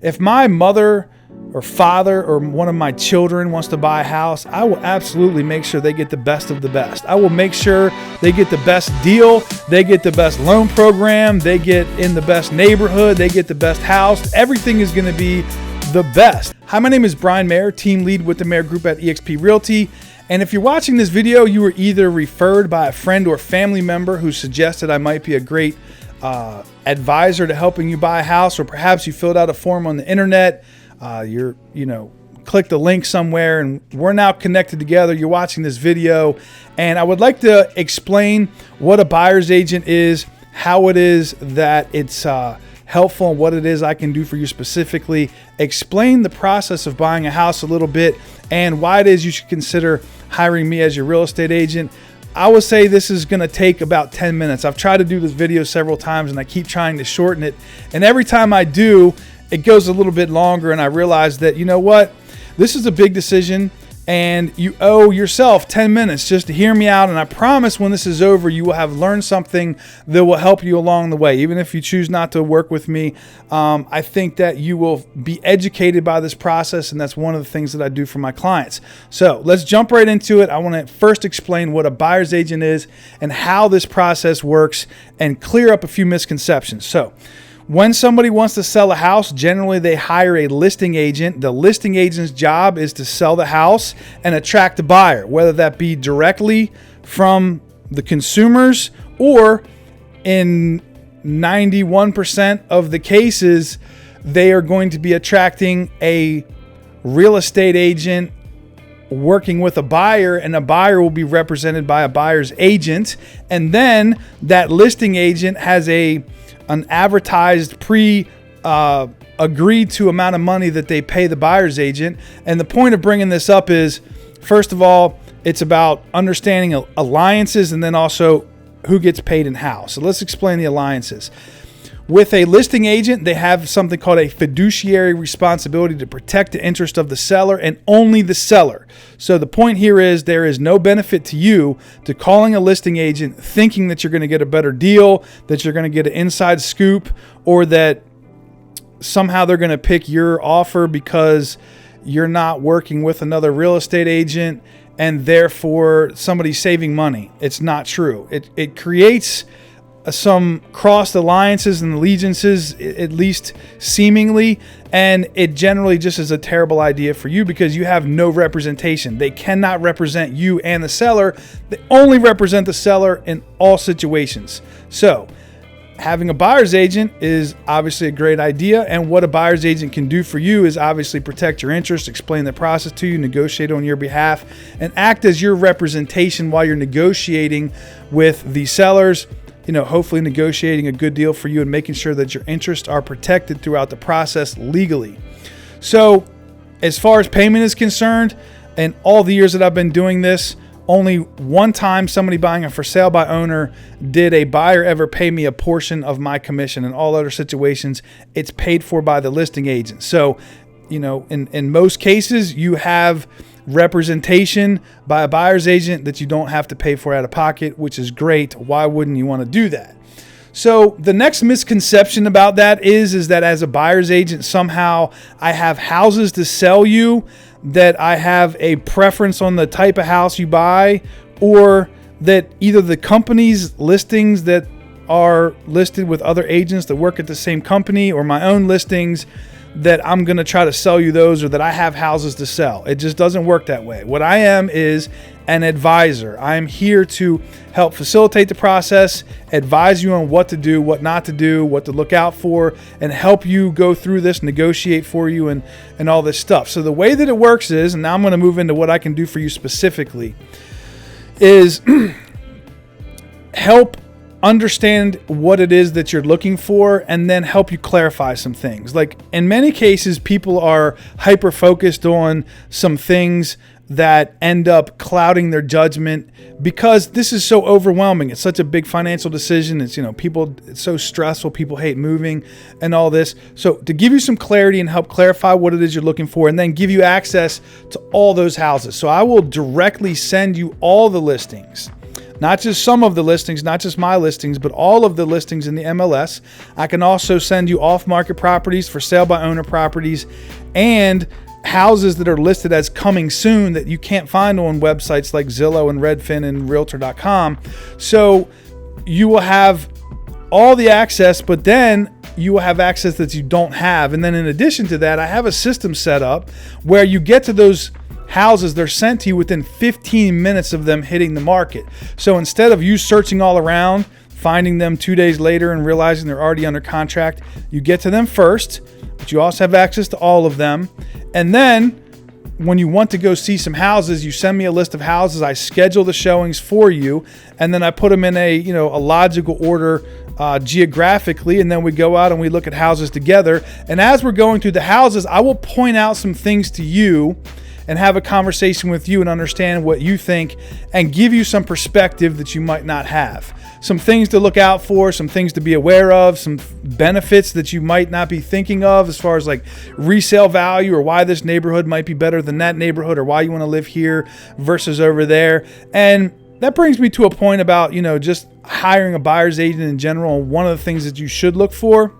If my mother or father or one of my children wants to buy a house, I will absolutely make sure they get the best of the best. I will make sure they get the best deal, they get the best loan program, they get in the best neighborhood, they get the best house. Everything is going to be the best. Hi, my name is Brian Mayer, team lead with the Mayer Group at eXp Realty. And if you're watching this video, you were either referred by a friend or family member who suggested I might be a great advisor to helping you buy a house, or perhaps you filled out a form on the internet, clicked a link somewhere, and we're now connected together. You're watching this video, and I would like to explain what a buyer's agent is, how it is that it's helpful, and what it is I can do for you specifically, explain the process of buying a house a little bit, and why it is you should consider hiring me as your real estate agent. I would say this is going to take about 10 minutes. I've tried to do this video several times and I keep trying to shorten it. And every time I do, it goes a little bit longer, and I realize that, you know what? This is a big decision and you owe yourself 10 minutes just to hear me out. And I promise when this is over, you will have learned something that will help you along the way. Even if you choose not to work with me, I think that you will be educated by this process. And that's one of the things that I do for my clients. So let's jump right into it. I want to first explain what a buyer's agent is and how this process works and clear up a few misconceptions. So when somebody wants to sell a house, generally they hire a listing agent. The listing agent's job is to sell the house and attract a buyer, whether that be directly from the consumers or in 91% of the cases, they are going to be attracting a real estate agent working with a buyer, and a buyer will be represented by a buyer's agent. And then that listing agent has an advertised agreed to amount of money that they pay the buyer's agent. And the point of bringing this up is, first of all, it's about understanding alliances and then also who gets paid and how. So let's explain the alliances. With a listing agent, they have something called a fiduciary responsibility to protect the interest of the seller and only the seller. So the point here is there is no benefit to you to calling a listing agent thinking that you're going to get a better deal, that you're going to get an inside scoop, or that somehow they're going to pick your offer because you're not working with another real estate agent and therefore somebody's saving money. It's not true. It creates some crossed alliances and allegiances, at least seemingly, and it generally just is a terrible idea for you because you have no representation. They cannot represent you and the seller. They only represent the seller in all situations. So having a buyer's agent is obviously a great idea, and what a buyer's agent can do for you is obviously protect your interest, explain the process to you, negotiate on your behalf, and act as your representation while you're negotiating with the sellers. Hopefully negotiating a good deal for you and making sure that your interests are protected throughout the process legally. So as far as payment is concerned, in all the years that I've been doing this, only one time somebody buying a for sale by owner did a buyer ever pay me a portion of my commission. In all other situations, it's paid for by the listing agent. So, in most cases, you have representation by a buyer's agent that you don't have to pay for out of pocket, which is great. Why wouldn't you want to do that? So the next misconception about that is that as a buyer's agent, somehow I have houses to sell you, that I have a preference on the type of house you buy, or that either the company's listings that are listed with other agents that work at the same company or my own listings, that I'm going to try to sell you those, or that I have houses to sell. It just doesn't work that way. What I am is an advisor. I'm here to help facilitate the process, advise you on what to do, what not to do, what to look out for, and help you go through this, negotiate for you, and all this stuff. So the way that it works is, and now I'm going to move into what I can do for you specifically, is help understand what it is that you're looking for and then help you clarify some things. Like in many cases, people are hyper focused on some things that end up clouding their judgment because this is so overwhelming. It's such a big financial decision. It's, it's so stressful. People hate moving and all this. So to give you some clarity and help clarify what it is you're looking for, and then give you access to all those houses. So I will directly send you all the listings not just some of the listings, not just my listings, but all of the listings in the MLS. I can also send you off-market properties, for sale by owner properties, and houses that are listed as coming soon that you can't find on websites like Zillow and Redfin and Realtor.com. So you will have all the access, but then you will have access that you don't have. And then in addition to that, I have a system set up where you get to those houses, they're sent to you within 15 minutes of them hitting the market. So instead of you searching all around, finding them 2 days later and realizing they're already under contract, you get to them first, but you also have access to all of them. And then when you want to go see some houses, you send me a list of houses. I schedule the showings for you, and then I put them in a logical order geographically, and then we go out and we look at houses together. And as we're going through the houses, I will point out some things to you and have a conversation with you and understand what you think and give you some perspective that you might not have. Some things to look out for, some things to be aware of, some benefits that you might not be thinking of as far as like resale value, or why this neighborhood might be better than that neighborhood, or why you want to live here versus over there. And that brings me to a point about, just hiring a buyer's agent in general. One of the things that you should look for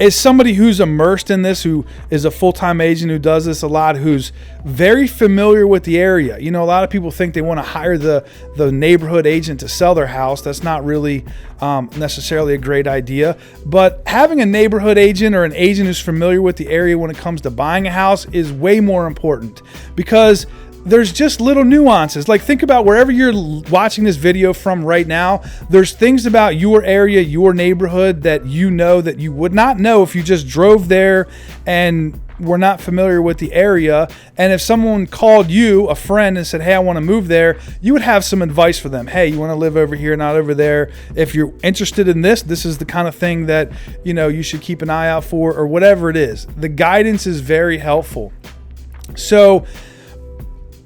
is somebody who's immersed in this, who is a full-time agent who does this a lot, who's very familiar with the area. A lot of people think they want to hire the neighborhood agent to sell their house. That's not really necessarily a great idea. But having a neighborhood agent or an agent who's familiar with the area when it comes to buying a house is way more important, because there's just little nuances. Like, think about wherever you're watching this video from right now, there's things about your area, your neighborhood that that you would not know if you just drove there and were not familiar with the area. And if someone called you, a friend, and said, hey, I want to move there, you would have some advice for them. Hey, you want to live over here, not over there. If you're interested in this is the kind of thing that, you should keep an eye out for, or whatever it is. The guidance is very helpful. So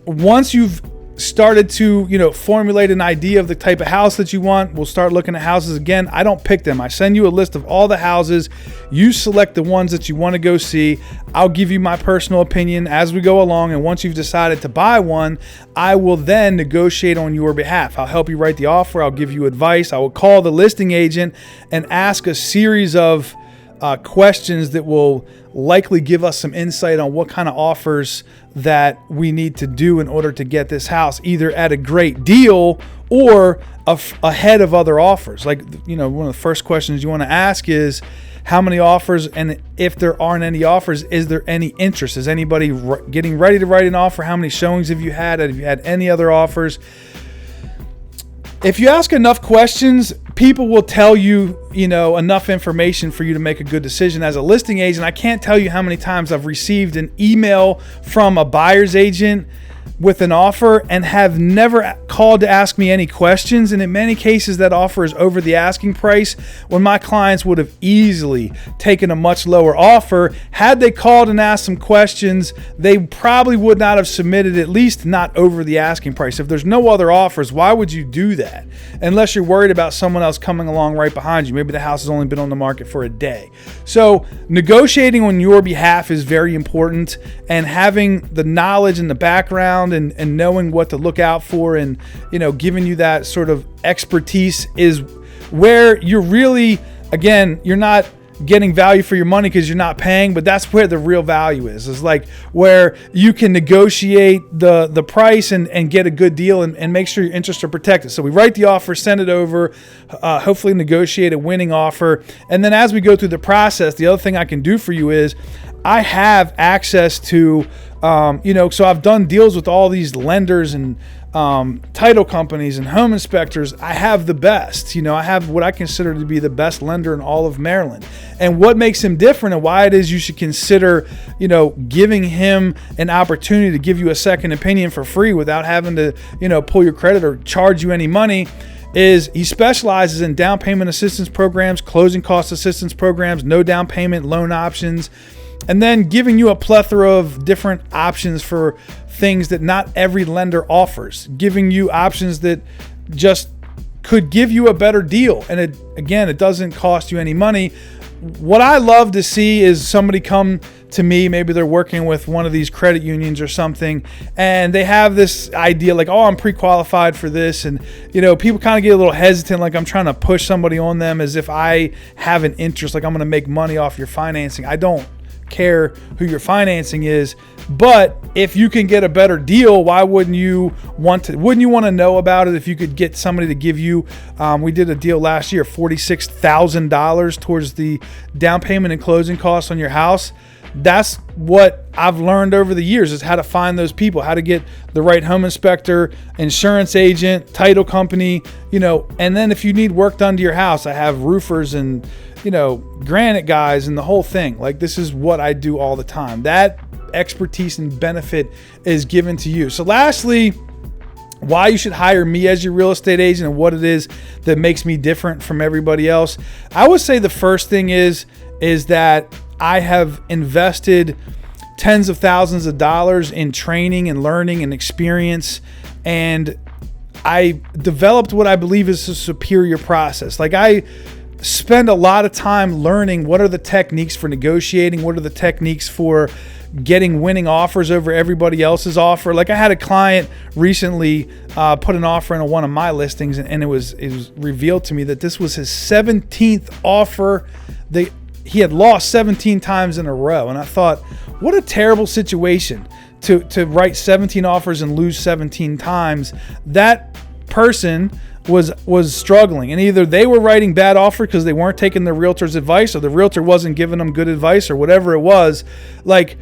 once you've started to, formulate an idea of the type of house that you want, we'll start looking at houses again. I don't pick them. I send you a list of all the houses. You select the ones that you want to go see. I'll give you my personal opinion as we go along. And once you've decided to buy one, I will then negotiate on your behalf. I'll help you write the offer. I'll give you advice. I will call the listing agent and ask a series of questions that will likely give us some insight on what kind of offers that we need to do in order to get this house either at a great deal or ahead of other offers. Like, one of the first questions you want to ask is how many offers, and if there aren't any offers, is there any interest? Is anybody getting ready to write an offer? How many showings have you had? Have you had any other offers? If you ask enough questions, people will tell you, enough information for you to make a good decision. As a listing agent, I can't tell you how many times I've received an email from a buyer's agent with an offer and have never called to ask me any questions. And in many cases, that offer is over the asking price, when my clients would have easily taken a much lower offer. Had they called and asked some questions, they probably would not have submitted, at least not over the asking price. If there's no other offers, why would you do that? Unless you're worried about someone else coming along right behind you. Maybe the house has only been on the market for a day. So negotiating on your behalf is very important, and having the knowledge and the background and knowing what to look out for, and giving you that sort of expertise is where you're really, again, you're not getting value for your money because you're not paying, but that's where the real value is. It's like where you can negotiate the price and get a good deal and make sure your interests are protected. So we write the offer, send it over, hopefully negotiate a winning offer. And then as we go through the process, the other thing I can do for you is I have access to, so I've done deals with all these lenders and title companies and home inspectors. I have the best. I have what I consider to be the best lender in all of Maryland. And what makes him different, and why it is you should consider, giving him an opportunity to give you a second opinion for free without having to, pull your credit or charge you any money, is he specializes in down payment assistance programs, closing cost assistance programs, no down payment loan options, and then giving you a plethora of different options for things that not every lender offers, giving you options that just could give you a better deal. And it doesn't cost you any money. What I love to see is somebody come to me. Maybe they're working with one of these credit unions or something, and they have this idea like, oh, I'm pre-qualified for this. And, people kind of get a little hesitant, like I'm trying to push somebody on them as if I have an interest, like I'm going to make money off your financing. I don't care who your financing is, but if you can get a better deal, why wouldn't you want to know about it? If you could get somebody to give you, we did a deal last year, $46,000 towards the down payment and closing costs on your house. That's what I've learned over the years, is how to find those people, how to get the right home inspector, insurance agent, title company, and then if you need work done to your house, I have roofers and granite guys and the whole thing. Like, this is what I do all the time. That expertise and benefit is given to you. So lastly, why you should hire me as your real estate agent and what it is that makes me different from everybody else. I would say the first thing is that I have invested tens of thousands of dollars in training and learning and experience, and I developed what I believe is a superior process. Like, I spend a lot of time learning what are the techniques for negotiating, what are the techniques for getting winning offers over everybody else's offer. Like, I had a client recently put an offer in one of my listings, and it was revealed to me that this was his 17th offer. He had lost 17 times in a row, and I thought, what a terrible situation to write 17 offers and lose 17 times. That person was struggling, and either they were writing bad offers because they weren't taking the realtor's advice, or the realtor wasn't giving them good advice, or whatever it was. Like,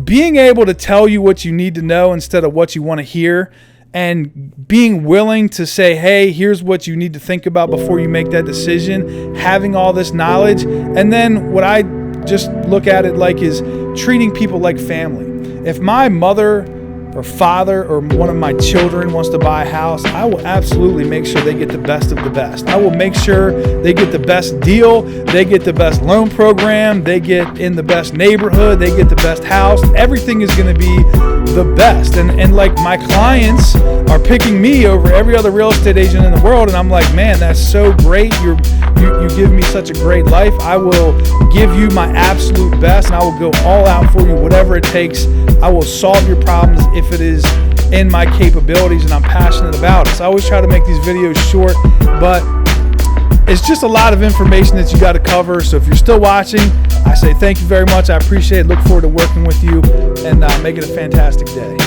being able to tell you what you need to know instead of what you want to hear, and being willing to say, hey, here's what you need to think about before you make that decision, having all this knowledge. And then what I just look at it like is treating people like family. If my mother or father or one of my children wants to buy a house, I will absolutely make sure they get the best of the best. I will make sure they get the best deal, they get the best loan program, they get in the best neighborhood, they get the best house. Everything is going to be the best. And like, my clients are picking me over every other real estate agent in the world, and I'm like, man, that's so great. You give me such a great life. I will give you my absolute best, and I will go all out for you, whatever it takes. I will solve your problems if it is in my capabilities and I'm passionate about it. So I always try to make these videos short, but it's just a lot of information that you got to cover. So if you're still watching, I say thank you very much. I appreciate it. Look forward to working with you, and make it a fantastic day.